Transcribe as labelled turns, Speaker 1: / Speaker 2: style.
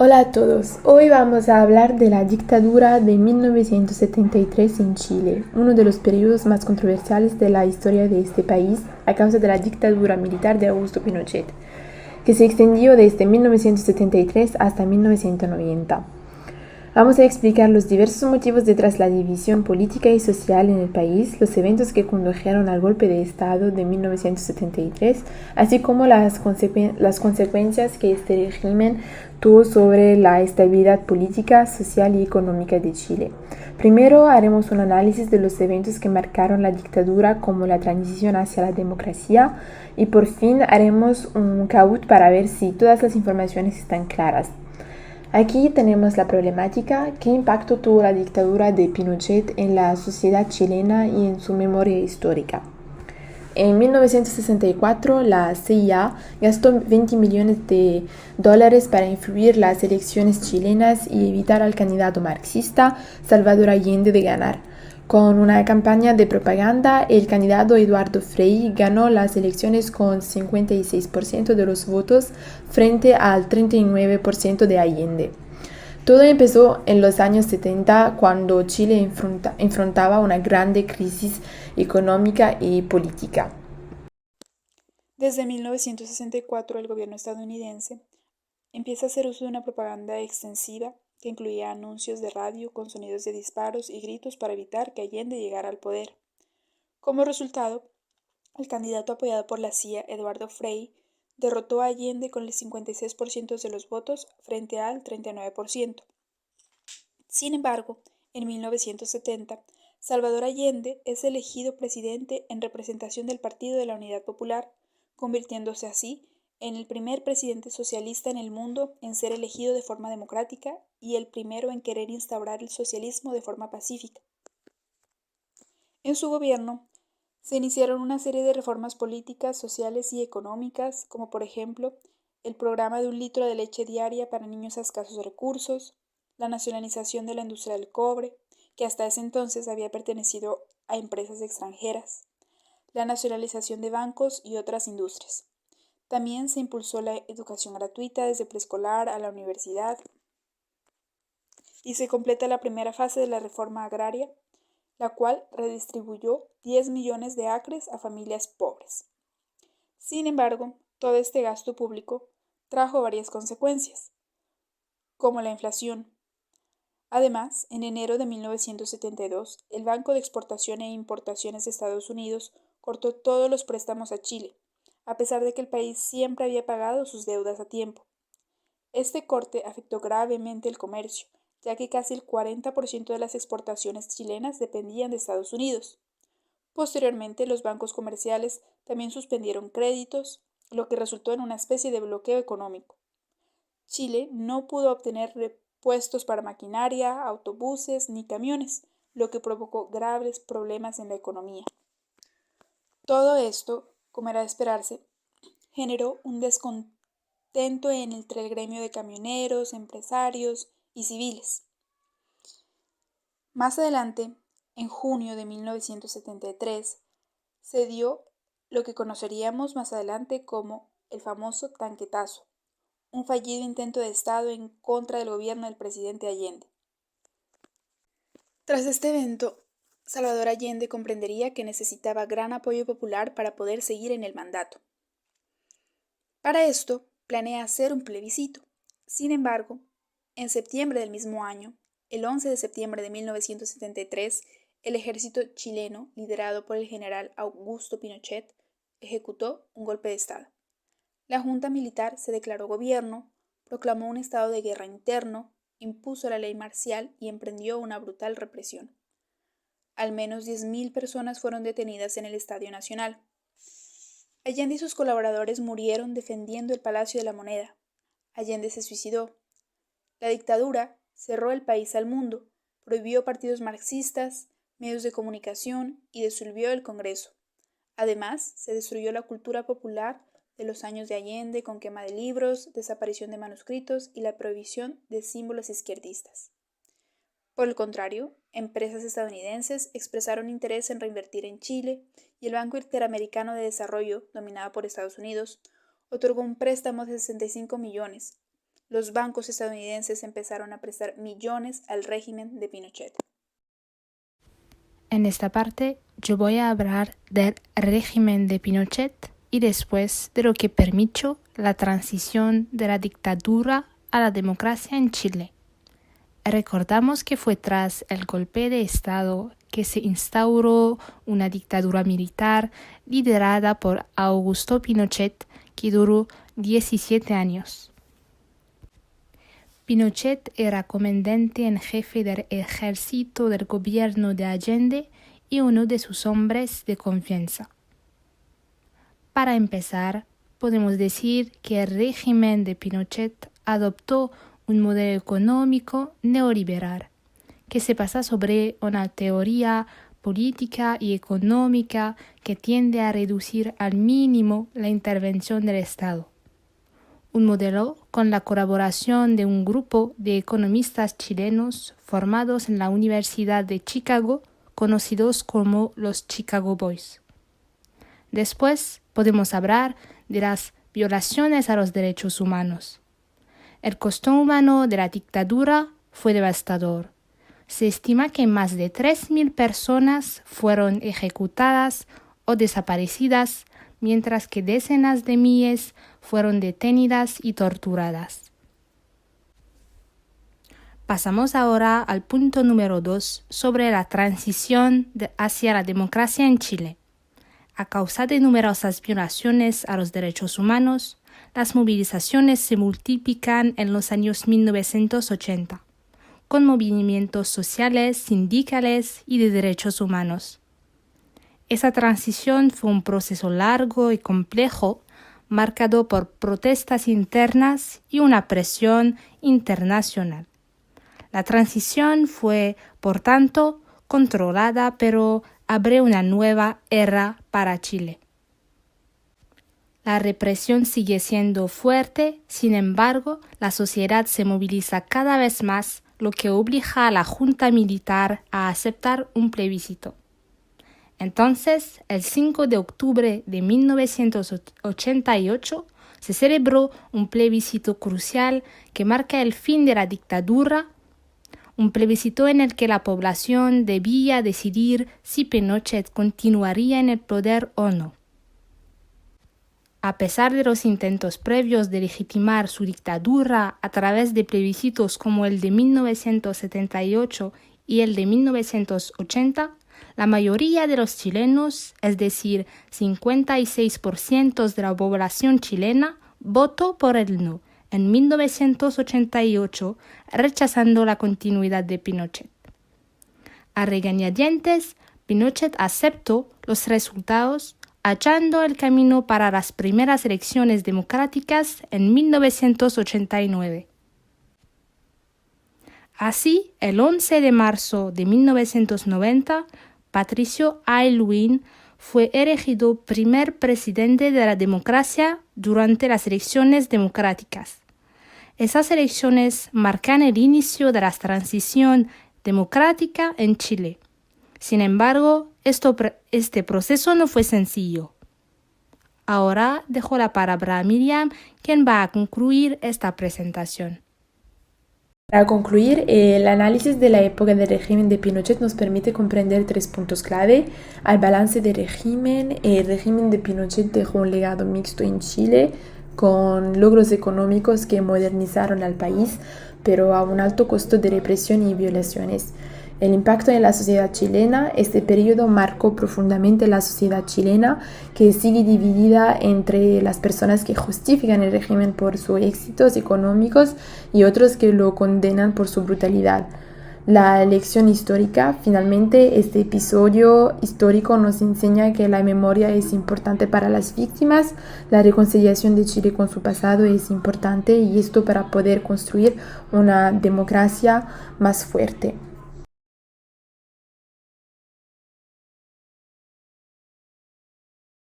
Speaker 1: Hola a todos, hoy vamos a hablar de la dictadura de 1973 en Chile, uno de los periodos más controversiales de la historia de este país a causa de la dictadura militar de Augusto Pinochet, que se extendió desde 1973 hasta 1990. Vamos a explicar los diversos motivos detrás de la división política y social en el país, los eventos que condujeron al golpe de Estado de 1973, así como las consecuencias que este régimen tuvo sobre la estabilidad política, social y económica de Chile. Primero haremos un análisis de los eventos que marcaron la dictadura, como la transición hacia la democracia, y por fin haremos un caut para ver si todas las informaciones están claras. Aquí tenemos la problemática: ¿qué impacto tuvo la dictadura de Pinochet en la sociedad chilena y en su memoria histórica? En 1964, la CIA gastó 20 millones de dólares para influir las elecciones chilenas y evitar al candidato marxista Salvador Allende de ganar. Con una campaña de propaganda, el candidato Eduardo Frei ganó las elecciones con 56% de los votos frente al 39% de Allende. Todo empezó en los años 70, cuando Chile enfrentaba una grande crisis económica y política.
Speaker 2: Desde 1964, el gobierno estadounidense empieza a hacer uso de una propaganda extensiva que incluía anuncios de radio con sonidos de disparos y gritos para evitar que Allende llegara al poder. Como resultado, el candidato apoyado por la CIA, Eduardo Frei, derrotó a Allende con el 56% de los votos frente al 39%. Sin embargo, en 1970, Salvador Allende es elegido presidente en representación del Partido de la Unidad Popular, convirtiéndose así en el primer presidente socialista en el mundo en ser elegido de forma democrática y el primero en querer instaurar el socialismo de forma pacífica. En su gobierno se iniciaron una serie de reformas políticas, sociales y económicas, como por ejemplo el programa de 1 litro de leche diaria para niños a escasos recursos, la nacionalización de la industria del cobre, que hasta ese entonces había pertenecido a empresas extranjeras, la nacionalización de bancos y otras industrias. También se impulsó la educación gratuita desde preescolar a la universidad y se completa la primera fase de la reforma agraria, la cual redistribuyó 10 millones de acres a familias pobres. Sin embargo, todo este gasto público trajo varias consecuencias, como la inflación. Además, en enero de 1972, el Banco de Exportación e Importaciones de Estados Unidos cortó todos los préstamos a Chile, a pesar de que el país siempre había pagado sus deudas a tiempo. Este corte afectó gravemente el comercio, ya que casi el 40% de las exportaciones chilenas dependían de Estados Unidos. Posteriormente, los bancos comerciales también suspendieron créditos, lo que resultó en una especie de bloqueo económico. Chile no pudo obtener repuestos para maquinaria, autobuses ni camiones, lo que provocó graves problemas en la economía. Todo esto, como era de esperarse, generó un descontento entre el gremio de camioneros, empresarios y civiles. Más adelante, en junio de 1973, se dio lo que conoceríamos más adelante como el famoso tanquetazo, un fallido intento de Estado en contra del gobierno del presidente Allende. Tras este evento, Salvador Allende comprendería que necesitaba gran apoyo popular para poder seguir en el mandato. Para esto, planea hacer un plebiscito. Sin embargo, en septiembre del mismo año, el 11 de septiembre de 1973, el ejército chileno, liderado por el general Augusto Pinochet, ejecutó un golpe de Estado. La junta militar se declaró gobierno, proclamó un estado de guerra interno, impuso la ley marcial y emprendió una brutal represión. Al menos 10.000 personas fueron detenidas en el Estadio Nacional. Allende y sus colaboradores murieron defendiendo el Palacio de la Moneda. Allende se suicidó. La dictadura cerró el país al mundo, prohibió partidos marxistas, medios de comunicación y disolvió el Congreso. Además, se destruyó la cultura popular de los años de Allende con quema de libros, desaparición de manuscritos y la prohibición de símbolos izquierdistas. Por el contrario, empresas estadounidenses expresaron interés en reinvertir en Chile y el Banco Interamericano de Desarrollo, dominado por Estados Unidos, otorgó un préstamo de 65 millones, los bancos estadounidenses empezaron a prestar millones al régimen de Pinochet.
Speaker 3: En esta parte yo voy a hablar del régimen de Pinochet y después de lo que permitió la transición de la dictadura a la democracia en Chile. Recordamos que fue tras el golpe de Estado que se instauró una dictadura militar liderada por Augusto Pinochet que duró 17 años. Pinochet era comandante en jefe del ejército del gobierno de Allende y uno de sus hombres de confianza. Para empezar, podemos decir que el régimen de Pinochet adoptó un modelo económico neoliberal que se basa sobre una teoría política y económica que tiende a reducir al mínimo la intervención del Estado. Un modelo con la colaboración de un grupo de economistas chilenos formados en la Universidad de Chicago, conocidos como los Chicago Boys. Después podemos hablar de las violaciones a los derechos humanos. El costo humano de la dictadura fue devastador. Se estima que más de 3.000 personas fueron ejecutadas o desaparecidas, mientras que decenas de miles fueron detenidas y torturadas. Pasamos ahora al punto número 2 sobre la transición hacia la democracia en Chile. A causa de numerosas violaciones a los derechos humanos, las movilizaciones se multiplican en los años 1980, con movimientos sociales, sindicales y de derechos humanos. Esa transición fue un proceso largo y complejo, marcado por protestas internas y una presión internacional. La transición fue, por tanto, controlada, pero abre una nueva era para Chile. La represión sigue siendo fuerte, sin embargo, la sociedad se moviliza cada vez más, lo que obliga a la junta militar a aceptar un plebiscito. Entonces, el 5 de octubre de 1988, se celebró un plebiscito crucial que marca el fin de la dictadura, un plebiscito en el que la población debía decidir si Pinochet continuaría en el poder o no. A pesar de los intentos previos de legitimar su dictadura a través de plebiscitos como el de 1978 y el de 1980, la mayoría de los chilenos, es decir, 56% de la población chilena, votó por el no en 1988, rechazando la continuidad de Pinochet. A regañadientes, Pinochet aceptó los resultados, hallando el camino para las primeras elecciones democráticas en 1989. Así, el 11 de marzo de 1990, Patricio Aylwin fue elegido primer presidente de la democracia durante las elecciones democráticas. Esas elecciones marcan el inicio de la transición democrática en Chile. Sin embargo, este proceso no fue sencillo. Ahora dejo la palabra a Miriam, quien va a concluir esta presentación.
Speaker 1: Para concluir, el análisis de la época del régimen de Pinochet nos permite comprender 3 puntos clave. Al balance del régimen, el régimen de Pinochet dejó un legado mixto en Chile, con logros económicos que modernizaron al país, pero a un alto costo de represión y violaciones. El impacto en la sociedad chilena. Este periodo marcó profundamente la sociedad chilena, que sigue dividida entre las personas que justifican el régimen por sus éxitos económicos y otros que lo condenan por su brutalidad. La lección histórica. Finalmente, este episodio histórico nos enseña que la memoria es importante para las víctimas, la reconciliación de Chile con su pasado es importante, y esto para poder construir una democracia más fuerte.